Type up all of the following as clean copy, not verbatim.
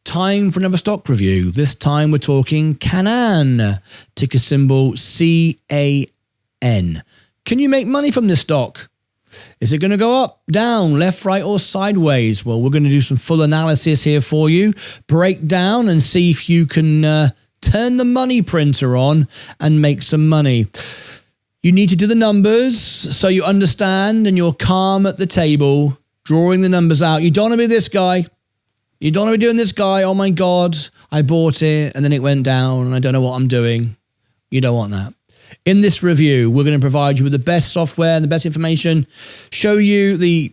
Time for another stock review. This time we're talking Canaan, ticker symbol CAN. Can you make money from this stock? Is it going to go up, down, left, right, or sideways? Well, we're going to do some full analysis here for you, break down and see if you can turn the money printer on and make some money. You need to do the numbers so you understand and you're calm at the table, drawing the numbers out. You don't want to be this guy. You don't want to be doing this guy. Oh my God, I bought it and then it went down and I don't know what I'm doing. You don't want that. In this review, we're going to provide you with the best software and the best information, show you the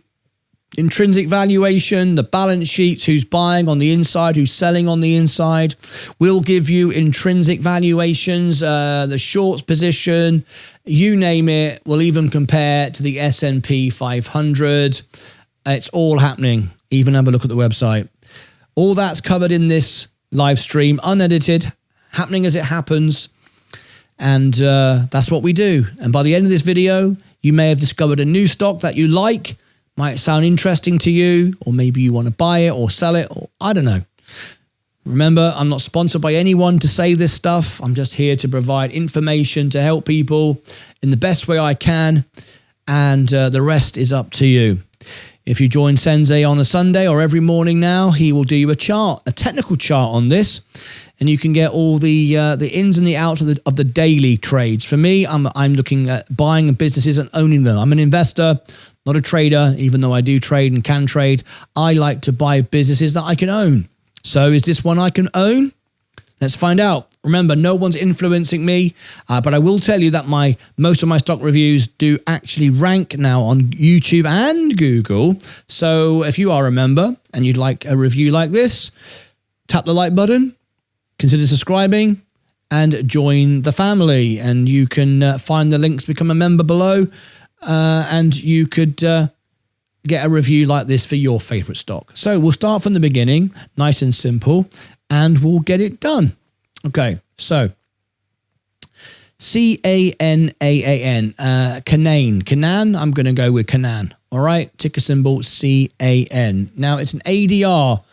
intrinsic valuation, the balance sheets, who's buying on the inside, who's selling on the inside. We'll give you intrinsic valuations, the shorts position, you name it. We'll even compare to the S&P 500. It's all happening. Even have a look at the website. All that's covered in this live stream, unedited, happening as it happens. And that's what we do. And by the end of this video, you may have discovered a new stock that you like, might sound interesting to you, or maybe you want to buy it or sell it, or I don't know. Remember, I'm not sponsored by anyone to say this stuff. I'm just here to provide information to help people in the best way I can. And the rest is up to you. If you join Sensei on a Sunday or every morning now, he will do you a chart, a technical chart on this, and you can get all the ins and the outs of the daily trades. For me, I'm looking at buying businesses and owning them. I'm an investor, not a trader, even though I do trade and can trade. I like to buy businesses that I can own. So is this one I can own? Let's find out. Remember, no one's influencing me, but I will tell you that most of my stock reviews do actually rank now on YouTube and Google. So if you are a member and you'd like a review like this, tap the like button, consider subscribing, and join the family. And you can find the links to become a member below, and you could get a review like this for your favorite stock. So we'll start from the beginning, nice and simple, and we'll get it done. Okay, so Canaan, Canaan, I'm going to go with Canaan. All right, ticker symbol CAN. Now it's an ADR.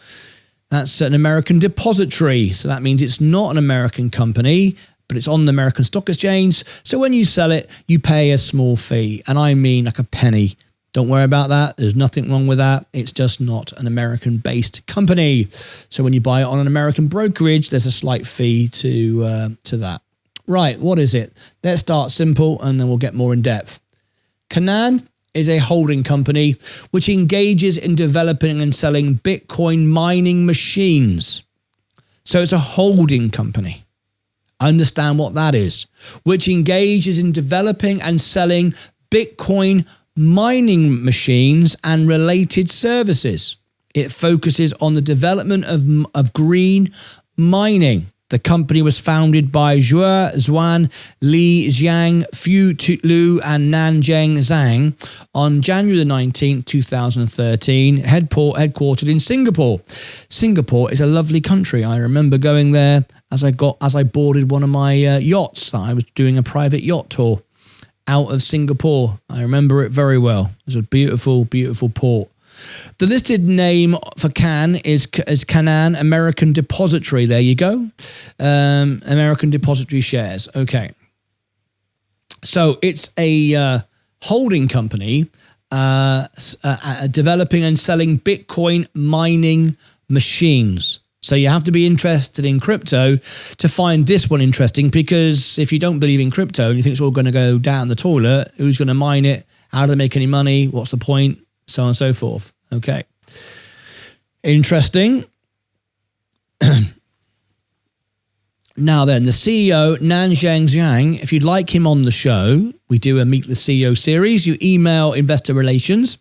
That's an American depository. So that means it's not an American company, but it's on the American Stock Exchange. So when you sell it, you pay a small fee. And I mean like a penny. Don't worry about that. There's nothing wrong with that. It's just not an American-based company. So when you buy it on an American brokerage, there's a slight fee to that. Right, what is it? Let's start simple and then we'll get more in depth. Canaan is a holding company which engages in developing and selling Bitcoin mining machines. So it's a holding company. Understand what that is. Which engages in developing and selling Bitcoin mining machines and related services. It focuses on the development of green mining. The company was founded by Jia Xuan Li, Xiang, Fu Lu, and Nanjing Zhang on January the 19th, 2013, headquartered in Singapore. Singapore is a lovely country. I remember going there as I boarded one of my yachts that I was doing a private yacht tour out of Singapore. I remember it very well. It was a beautiful, beautiful port. The listed name for CAN is Canaan American Depository. There you go. American Depositary Shares. Okay. So it's a holding company developing and selling Bitcoin mining machines. So you have to be interested in crypto to find this one interesting, because if you don't believe in crypto and you think it's all going to go down the toilet, who's going to mine it? How do they make any money? What's the point? So on and so forth. Okay. Interesting. Now then, the CEO, Nanjing Zhang, if you'd like him on the show, we do a Meet the CEO series. You email investor relations.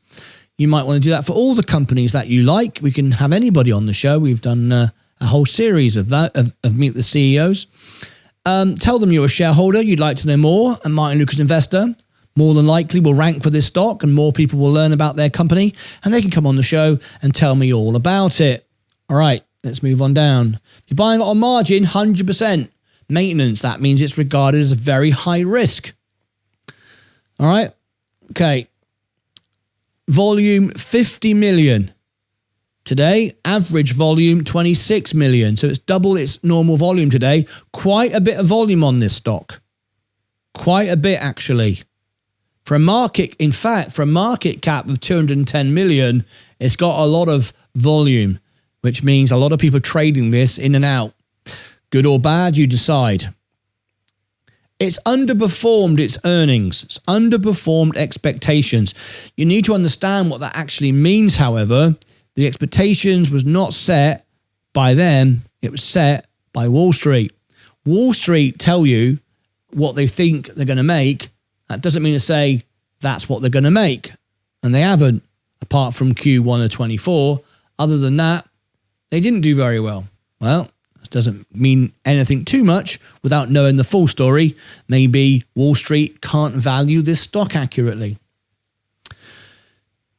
You might want to do that for all the companies that you like. We can have anybody on the show. We've done a whole series of that, of Meet the CEOs. Tell them you're a shareholder, you'd like to know more, and Martyn Lucas Investor more than likely will rank for this stock and more people will learn about their company and they can come on the show and tell me all about it. All right, let's move on down. If you're buying it on margin, 100% maintenance. That means it's regarded as a very high risk. All right, okay. Volume 50 million. Today, average volume 26 million. So it's double its normal volume today. Quite a bit of volume on this stock. Quite a bit, actually. For a market, in fact, for a market cap of 210 million, it's got a lot of volume, which means a lot of people trading this in and out. Good or bad, you decide. It's underperformed its earnings. It's underperformed expectations. You need to understand what that actually means, however. The expectations was not set by them. It was set by Wall Street. Wall Street tell you what they think they're going to make. That doesn't mean to say that's what they're going to make. And they haven't, apart from Q1 of 24. Other than that, they didn't do very well. Well, this doesn't mean anything too much without knowing the full story. Maybe Wall Street can't value this stock accurately.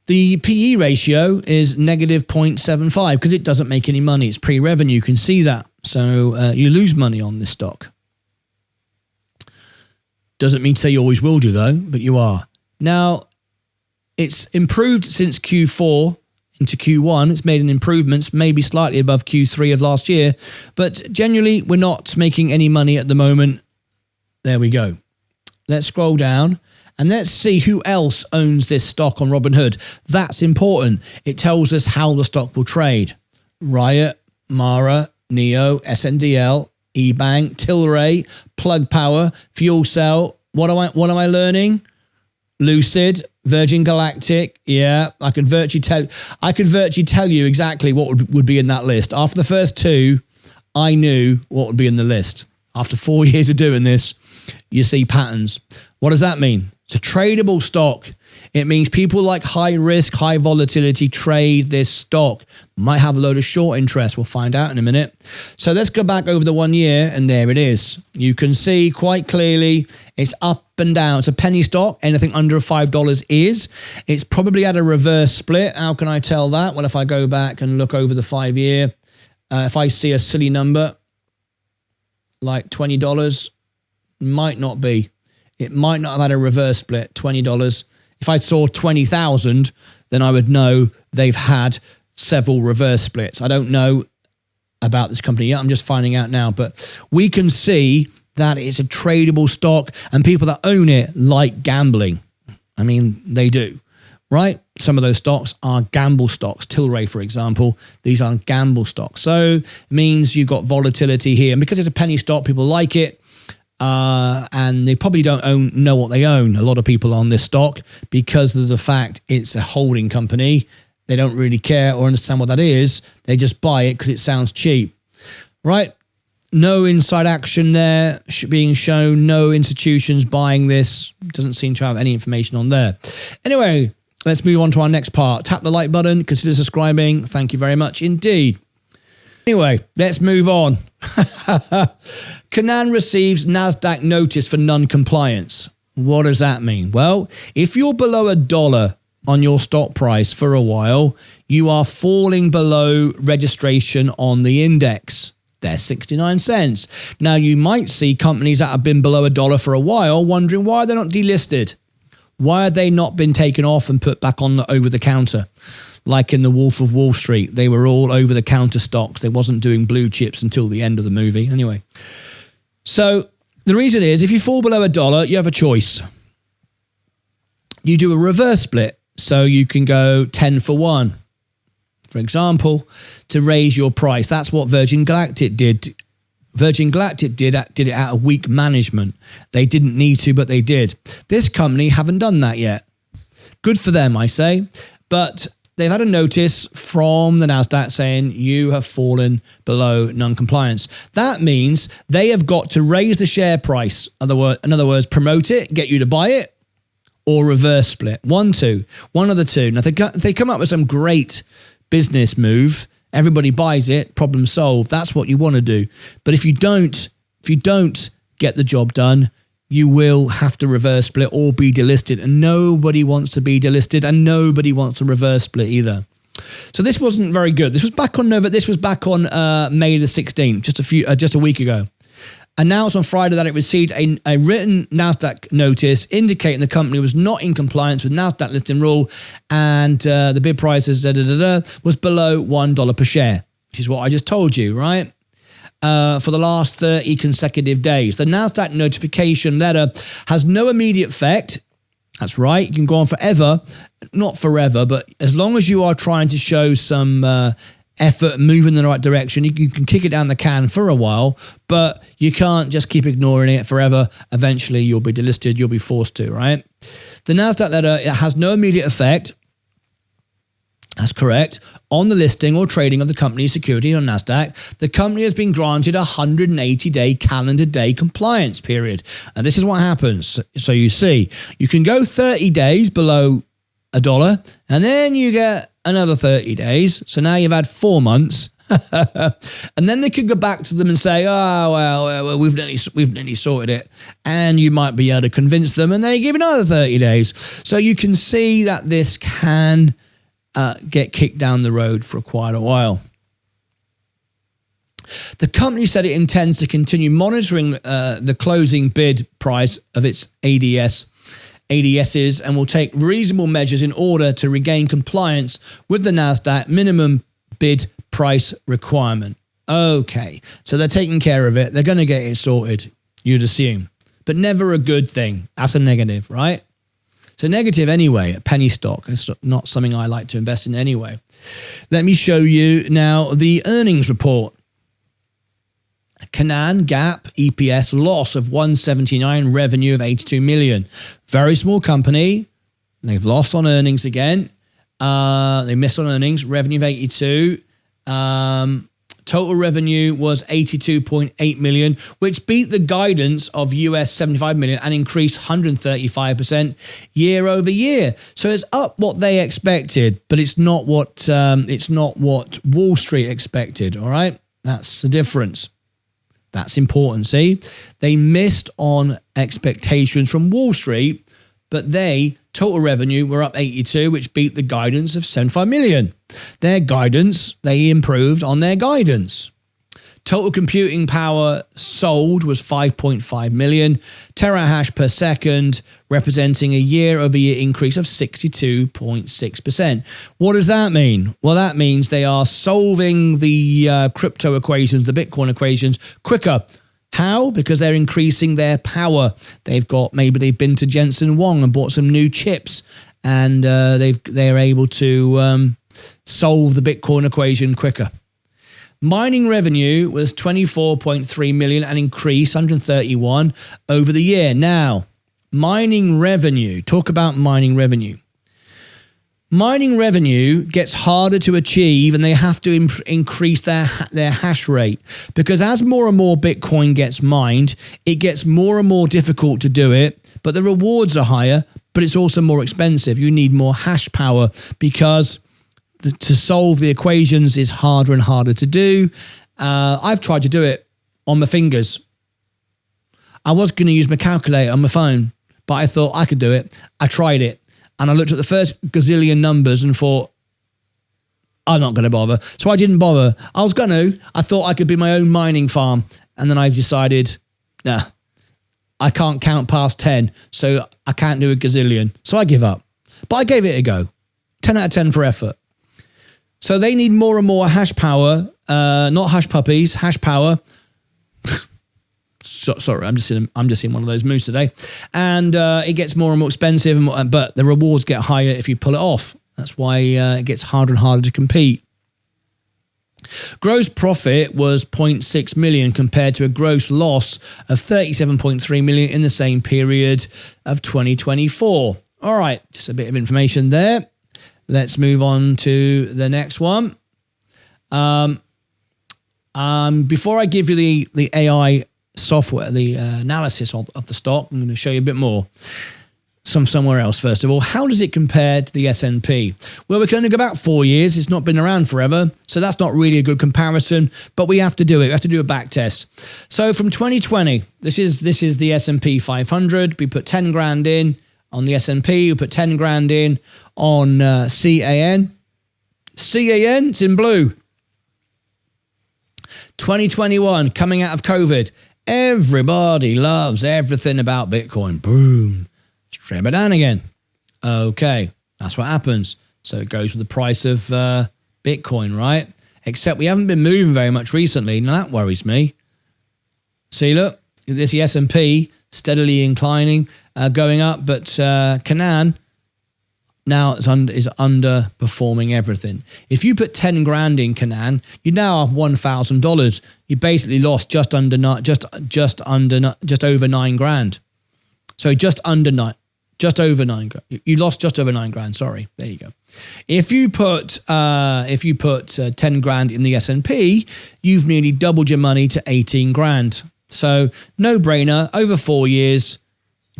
The PE ratio is negative 0.75 because it doesn't make any money. It's pre-revenue. You can see that. So you lose money on this stock. Doesn't mean to say you always will do, though, but you are. Now, it's improved since Q4 into Q1. It's made an improvement, maybe slightly above Q3 of last year. But generally, we're not making any money at the moment. There we go. Let's scroll down and let's see who else owns this stock on Robinhood. That's important. It tells us how the stock will trade. Riot, Mara, Neo, SNDL, eBank, Tilray, Plug Power, Fuel Cell. What am I learning? Lucid, Virgin Galactic. Yeah, I could virtually tell you exactly what would be in that list. After the first two, I knew what would be in the list. After 4 years of doing this, you see patterns. What does that mean? It's a tradable stock. It means people like high risk, high volatility trade this stock. Might have a load of short interest. We'll find out in a minute. So let's go back over the 1 year, and there it is. You can see quite clearly it's up and down. It's a penny stock. Anything under $5 is. It's probably had a reverse split. How can I tell that? Well, if I go back and look over the 5 year, if I see a silly number like $20, might not be. It might not have had a reverse split, $20. If I saw 20,000, then I would know they've had several reverse splits. I don't know about this company yet. I'm just finding out now. But we can see that it's a tradable stock and people that own it like gambling. I mean, they do, right? Some of those stocks are gamble stocks. Tilray, for example, these are gamble stocks. So it means you've got volatility here. And because it's a penny stock, people like it. And they probably don't know what they own, a lot of people on this stock, because of the fact it's a holding company. They don't really care or understand what that is. They just buy it because it sounds cheap, right? No inside action there being shown, no institutions buying this. Doesn't seem to have any information on there. Anyway, let's move on to our next part. Tap the like button, consider subscribing. Thank you very much indeed. Anyway, let's move on. Canaan receives Nasdaq notice for non-compliance. What does that mean? Well, if you're below $1 on your stock price for a while, you are falling below registration on the index. They're 69 cents. Now, you might see companies that have been below $1 for a while wondering why they're not delisted. Why have they not been taken off and put back on the over-the-counter? Like in The Wolf of Wall Street, they were all over-the-counter stocks. They wasn't doing blue chips until the end of the movie. Anyway, so the reason is if you fall below $1, you have a choice. You do a reverse split, so you can go 10 for 1, for example, to raise your price. That's what Virgin Galactic did. Virgin Galactic did it out of weak management. They didn't need to, but they did. This company haven't done that yet. Good for them, I say. But they've had a notice from the Nasdaq saying you have fallen below non-compliance. That means they have got to raise the share price. In other words, promote it, get you to buy it, or reverse split. One of the two. Now, if they come up with some great business move, everybody buys it, problem solved. That's what you want to do. But if you don't get the job done, you will have to reverse split or be delisted. And nobody wants to be delisted and nobody wants to reverse split either. So this wasn't very good. This was back on May the 16th, just a week ago. announced on Friday that it received a written Nasdaq notice indicating the company was not in compliance with Nasdaq listing rule, and the bid price was below $1 per share, which is what I just told you, right? For the last 30 consecutive days. The Nasdaq notification letter has no immediate effect. That's right. You can go on forever, not forever, but as long as you are trying to show some effort moving in the right direction, you can kick it down the can for a while, but you can't just keep ignoring it forever. Eventually, you'll be delisted. You'll be forced to, right? The Nasdaq letter, it has no immediate effect. That's correct. On the listing or trading of the company's security on Nasdaq, the company has been granted a 180-day calendar day compliance period. And this is what happens. So you see, you can go 30 days below $1, and then you get another 30 days. So now you've had 4 months. And then they could go back to them and say, oh, well, we've nearly sorted it. And you might be able to convince them, and they give another 30 days. So you can see that this can get kicked down the road for quite a while. The company said it intends to continue monitoring the closing bid price of its ADSs and will take reasonable measures in order to regain compliance with the Nasdaq minimum bid price requirement. Okay, so they're taking care of it. They're going to get it sorted, you'd assume. But never a good thing. That's a negative, right? So negative anyway, penny stock. It's not something I like to invest in anyway. Let me show you now the earnings report. Canaan GAAP EPS loss of 179, revenue of 82 million. Very small company. They've lost on earnings again. They missed on earnings. Revenue of 82. Total revenue was 82.8 million, which beat the guidance of US 75 million and increased 135% year over year. So it's up what they expected, but it's not what Wall Street expected. All right, that's the difference. That's important. See, they missed on expectations from Wall Street, but total revenue were up 82, which beat the guidance of 75 million. Their guidance, they improved on their guidance. Total computing power sold was 5.5 million terahash per second, representing a year-over-year increase of 62.6%. What does that mean? Well, that means they are solving the crypto equations, the Bitcoin equations, quicker. How? Because they're increasing their power. Maybe they've been to Jensen Huang and bought some new chips, and they're able to solve the Bitcoin equation quicker. Mining revenue was 24.3 million and increased 131 over the year. Now, mining revenue. Talk about mining revenue. Mining revenue gets harder to achieve, and they have to increase their hash rate, because as more and more Bitcoin gets mined, it gets more and more difficult to do it, but the rewards are higher, but it's also more expensive. You need more hash power because to solve the equations is harder and harder to do. I've tried to do it on my fingers. I was going to use my calculator on my phone, but I thought I could do it. I tried it. And I looked at the first gazillion numbers and thought, I'm not going to bother. So I didn't bother. I thought I could be my own mining farm. And then I decided, nah, I can't count past 10. So I can't do a gazillion. So I give up. But I gave it a go. 10 out of 10 for effort. So they need more and more hash power, not hash puppies, hash power. Sorry, I'm just in one of those moods today, and it gets more and more expensive, but the rewards get higher if you pull it off. That's why it gets harder and harder to compete. Gross profit was 0.6 million compared to a gross loss of 37.3 million in the same period of 2024. All right, just a bit of information there. Let's move on to the next one. Before I give you the AI software, the analysis of the stock, I'm going to show you a bit more somewhere else. First of all, how does it compare to the S&P? Well, we're going to go back 4 years. It's not been around forever, so that's not really a good comparison, but we have to do it. We have to do a back test. So from 2020, this is the S&P 500. We put 10 grand in on the S&P. We put 10 grand in on CAN. It's in blue. 2021, coming out of COVID, Everybody loves everything about Bitcoin. Boom. Straight back down again. Okay, that's what happens. So it goes with the price of Bitcoin, right? Except we haven't been moving very much recently. Now that worries me. See, look, this S&P steadily inclining, going up, but Canaan now is underperforming everything. If you put 10 grand in Canaan, you now have $1,000. You basically lost just over 9 grand. So just over 9 grand. You lost just over 9 grand. Sorry, there you go. If you put 10 grand in the S&P, you've nearly doubled your money to 18 grand. So no brainer. Over 4 years,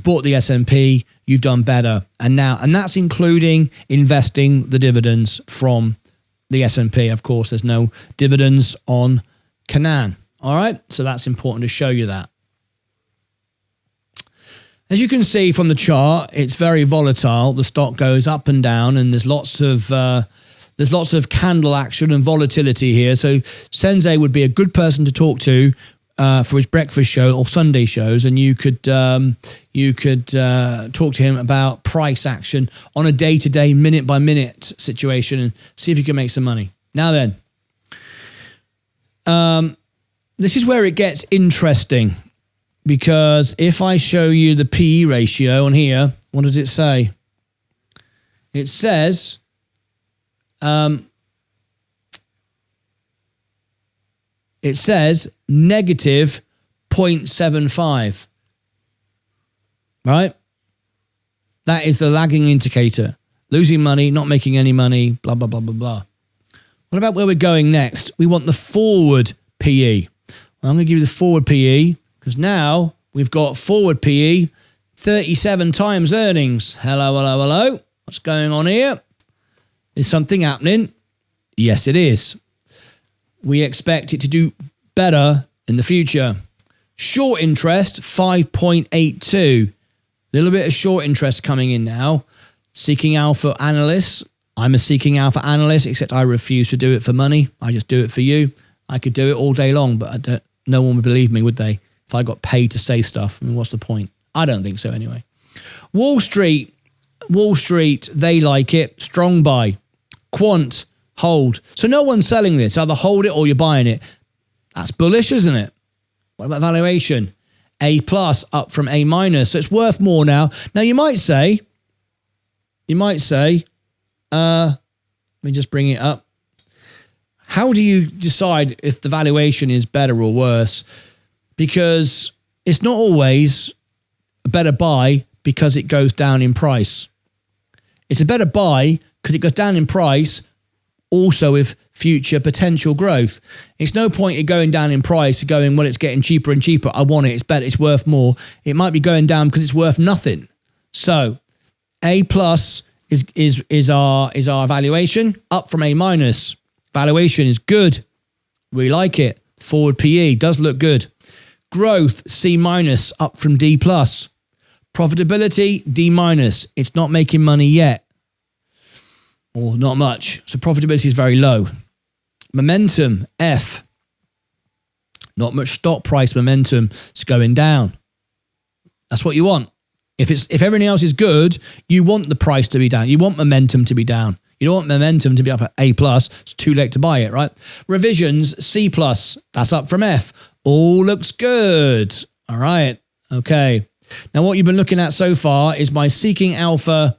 bought the S&P. You've done better. And that's including investing the dividends from the S&P. Of course, there's no dividends on Canaan. All right. So that's important to show you that. As you can see from the chart, it's very volatile. The stock goes up and down, and there's lots of candle action and volatility here. So Sensei would be a good person to talk to for his breakfast show or Sunday shows, and you could talk to him about price action on a day-to-day, minute-by-minute situation and see if you can make some money. Now then, this is where it gets interesting. Because if I show you the PE ratio on here, what does it say? It says negative 0.75. Right? That is the lagging indicator. Losing money, not making any money, blah, blah, blah, blah, blah. What about where we're going next? We want the forward PE. Well, I'm going to give you the forward PE. Because now we've got forward PE, 37 times earnings. Hello, hello, hello. What's going on here? Is something happening? Yes, it is. We expect it to do better in the future. Short interest, 5.82. Little bit of short interest coming in now. Seeking Alpha analysts. I'm a Seeking Alpha analyst, except I refuse to do it for money. I just do it for you. I could do it all day long, but no one would believe me, would they? If I got paid to say stuff, I mean, what's the point? I don't think so anyway. Wall Street, they like it. Strong buy. Quant, hold. So no one's selling this. Either hold it or you're buying it. That's bullish, isn't it? What about valuation? A plus up from A minus. So it's worth more now. Now you might say, let me just bring it up. How do you decide if the valuation is better or worse? Because it's not always a better buy because it goes down in price. It's a better buy because it goes down in price also with future potential growth. It's no point in going down in price, going, well, it's getting cheaper and cheaper. I want it. It's better. It's worth more. It might be going down because it's worth nothing. So A plus is our valuation, up from A minus. Valuation is good. We like it. Forward PE does look good. Growth, C minus, up from D plus. Profitability, D minus. It's not making money yet. Or not much. So profitability is very low. Momentum, F. Not much stock price momentum. It's going down. That's what you want. If everything else is good, you want the price to be down. You want momentum to be down. You don't want momentum to be up at A plus. It's too late to buy it, right? Revisions, C plus. That's up from F. All looks good. All right. Okay. Now, what you've been looking at so far is my Seeking Alpha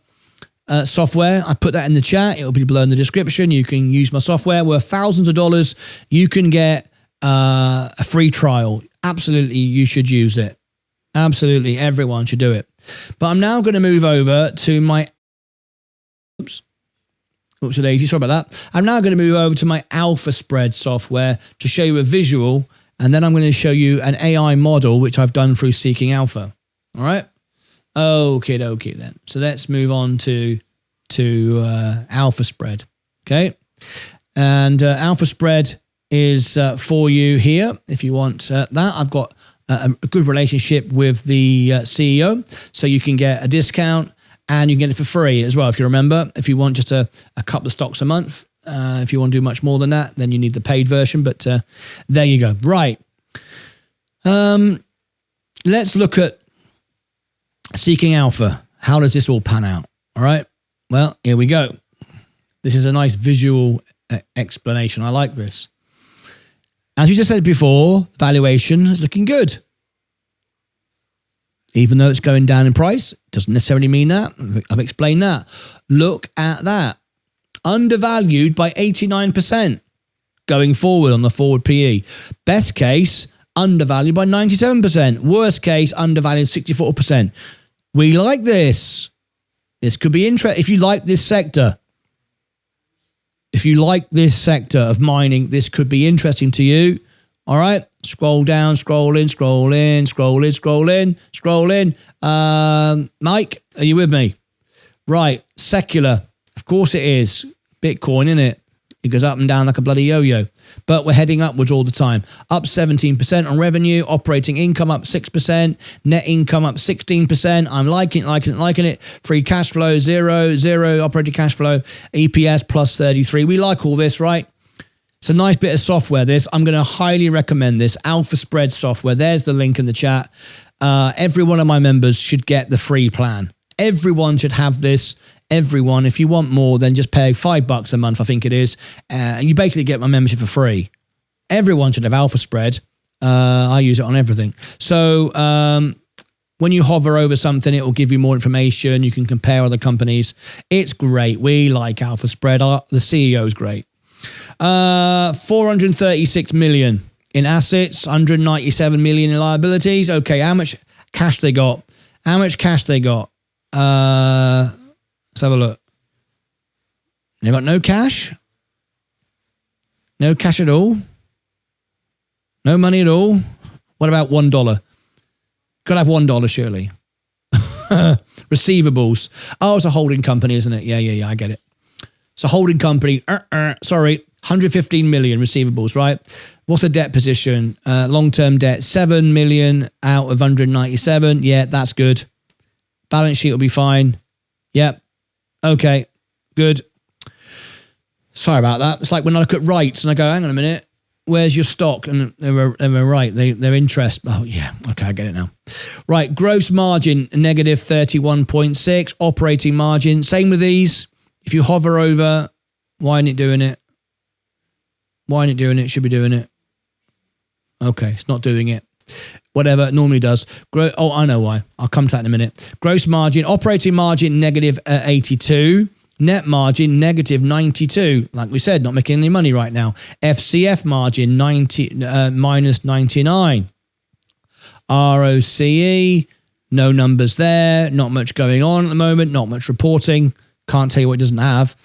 software. I put that in the chat. It'll be below in the description. You can use my software worth thousands of dollars. You can get a free trial. Absolutely, you should use it. Absolutely, everyone should do it. But I'm now going to move over to my... Oops, daisy, sorry about that. I'm now going to move over to my Alpha Spread software to show you a visual, and then I'm going to show you an AI model, which I've done through Seeking Alpha. All right? Okay then. So let's move on to Alpha Spread. Okay? And Alpha Spread is for you here if you want that. I've got a good relationship with the CEO, so you can get a discount and you can get it for free as well, if you remember. If you want just a couple of stocks a month, if you want to do much more than that, then you need the paid version, but there you go. Right. Let's look at Seeking Alpha. How does this all pan out? All right. Well, here we go. This is a nice visual explanation. I like this. As we just said before, valuation is looking good. Even though it's going down in price, doesn't necessarily mean that. I've explained that. Look at that. Undervalued by 89% going forward on the forward PE. Best case, undervalued by 97%. Worst case, undervalued 64%. We like this. This could be interesting. If you like this sector, of mining, this could be interesting to you. All right. Scroll down, scroll in. Mike, are you with me? Right. Secular. Of course it is. Bitcoin, innit? It goes up and down like a bloody yo-yo. But we're heading upwards all the time. Up 17% on revenue. Operating income up 6%. Net income up 16%. I'm liking it. Free cash flow, zero. Operating cash flow. EPS plus 33. We like all this, right? It's a nice bit of software, this. I'm going to highly recommend this. Alpha Spread software. There's the link in the chat. Every one of my members should get the free plan. Everyone should have this. Everyone. If you want more, then just pay $5 a month, I think it is. And you basically get my membership for free. Everyone should have Alpha Spread. I use it on everything. So when you hover over something, it will give you more information. You can compare other companies. It's great. We like Alpha Spread. The CEO is great. 436 million in assets, 197 million in liabilities. Okay, how much cash they got? Let's have a look. They got no cash? No cash at all? No money at all? What about $1? Gotta have $1 surely. Receivables. Oh, it's a holding company, isn't it? Yeah, I get it. It's a holding company. Sorry, 115 million receivables, right? What's the debt position? Long-term debt, 7 million out of 197. Yeah, that's good. Balance sheet will be fine. Yep. Okay, good. Sorry about that. It's like when I look at rights and I go, hang on a minute, where's your stock? And they were right. Their interest. Oh, yeah. Okay, I get it now. Right, gross margin, negative 31.6. Operating margin, same with these. If you hover over, why isn't it doing it? It should be doing it. Okay, it's not doing it. Whatever, it normally does. I know why. I'll come to that in a minute. Gross margin, operating margin, negative 82. Net margin, negative 92. Like we said, not making any money right now. FCF margin, minus 99. ROCE, no numbers there. Not much going on at the moment. Not much reporting. Can't tell you what it doesn't have.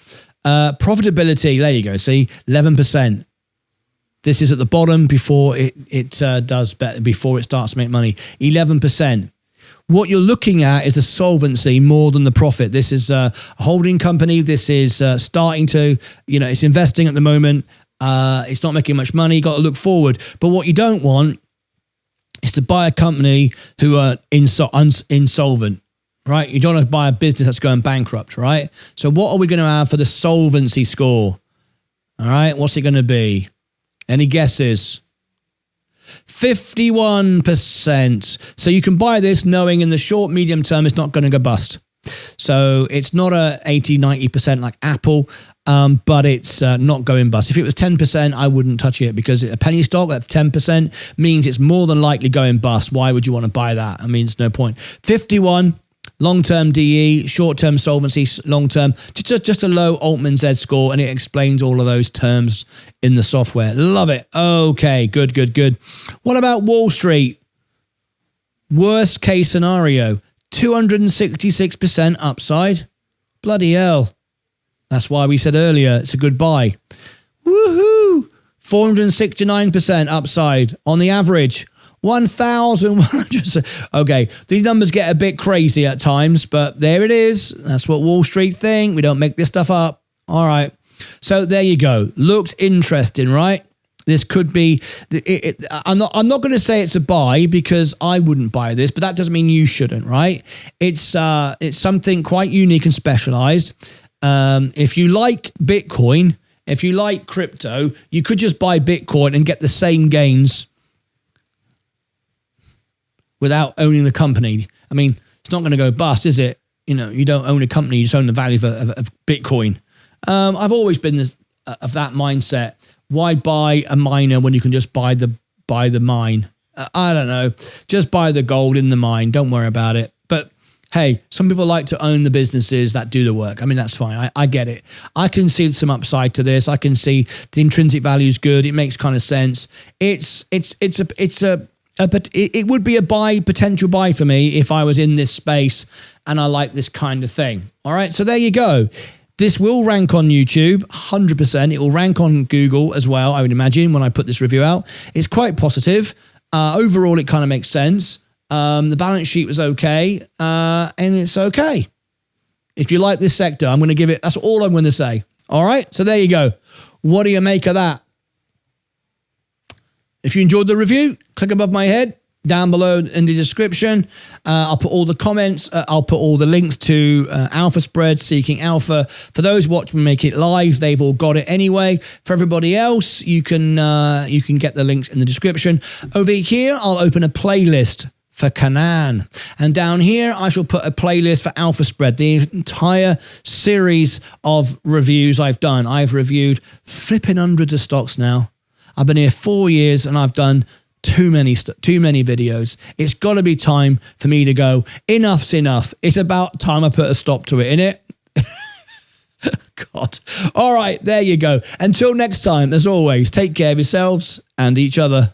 Profitability, there you go. See, 11%. This is at the bottom before it does better, before it starts to make money. 11%. What you're looking at is a solvency more than the profit. This is a holding company. This is starting to, it's investing at the moment. It's not making much money. Got to look forward. But what you don't want is to buy a company who are insolvent, right? You don't want to buy a business that's going bankrupt, right? So what are we going to have for the solvency score? All right, what's it going to be? Any guesses? 51%. So you can buy this knowing in the short, medium term, it's not going to go bust. So it's not a 80, 90% like Apple, but it's not going bust. If it was 10%, I wouldn't touch it because a penny stock at 10% means it's more than likely going bust. Why would you want to buy that? I mean, it's no point. 51. Long-term DE, short-term solvency, long-term, just a low Altman Z score, and it explains all of those terms in the software. Love it. Okay, good. What about Wall Street? Worst case scenario, 266% upside. Bloody hell. That's why we said earlier it's a good buy. Woohoo! 469% upside on the average. 1,100. Okay, these numbers get a bit crazy at times, but there it is. That's what Wall Street think. We don't make this stuff up. All right. So there you go. Looks interesting, right? This could be. I'm not going to say it's a buy because I wouldn't buy this, but that doesn't mean you shouldn't, right? It's something quite unique and specialized. If you like Bitcoin, if you like crypto, you could just buy Bitcoin and get the same gains without owning the company. I mean, it's not going to go bust, is it? You know, you don't own a company, you just own the value of Bitcoin. I've always been of that mindset. Why buy a miner when you can just buy the mine? I don't know. Just buy the gold in the mine. Don't worry about it. But hey, some people like to own the businesses that do the work. I mean, that's fine. I get it. I can see some upside to this. I can see the intrinsic value is good. It makes kind of sense. It would be a potential buy for me if I was in this space and I like this kind of thing. All right. So there you go. This will rank on YouTube, 100%. It will rank on Google as well, I would imagine, when I put this review out. It's quite positive. Overall, it kind of makes sense. The balance sheet was okay, and it's okay. If you like this sector, I'm going to give it, that's all I'm going to say. All right, so there you go. What do you make of that? If you enjoyed the review, click above my head. Down below in the description, I'll put all the comments. I'll put all the links to Alpha Spread, Seeking Alpha. For those watching Make It Live, they've all got it anyway. For everybody else, you can get the links in the description. Over here, I'll open a playlist for Canaan, and down here I shall put a playlist for Alpha Spread, the entire series of reviews I've done. I've reviewed flipping hundreds of stocks now. I've been here 4 years and I've done too many videos. It's got to be time for me to go, enough's enough. It's about time I put a stop to it, innit? God. All right, there you go. Until next time, as always, take care of yourselves and each other.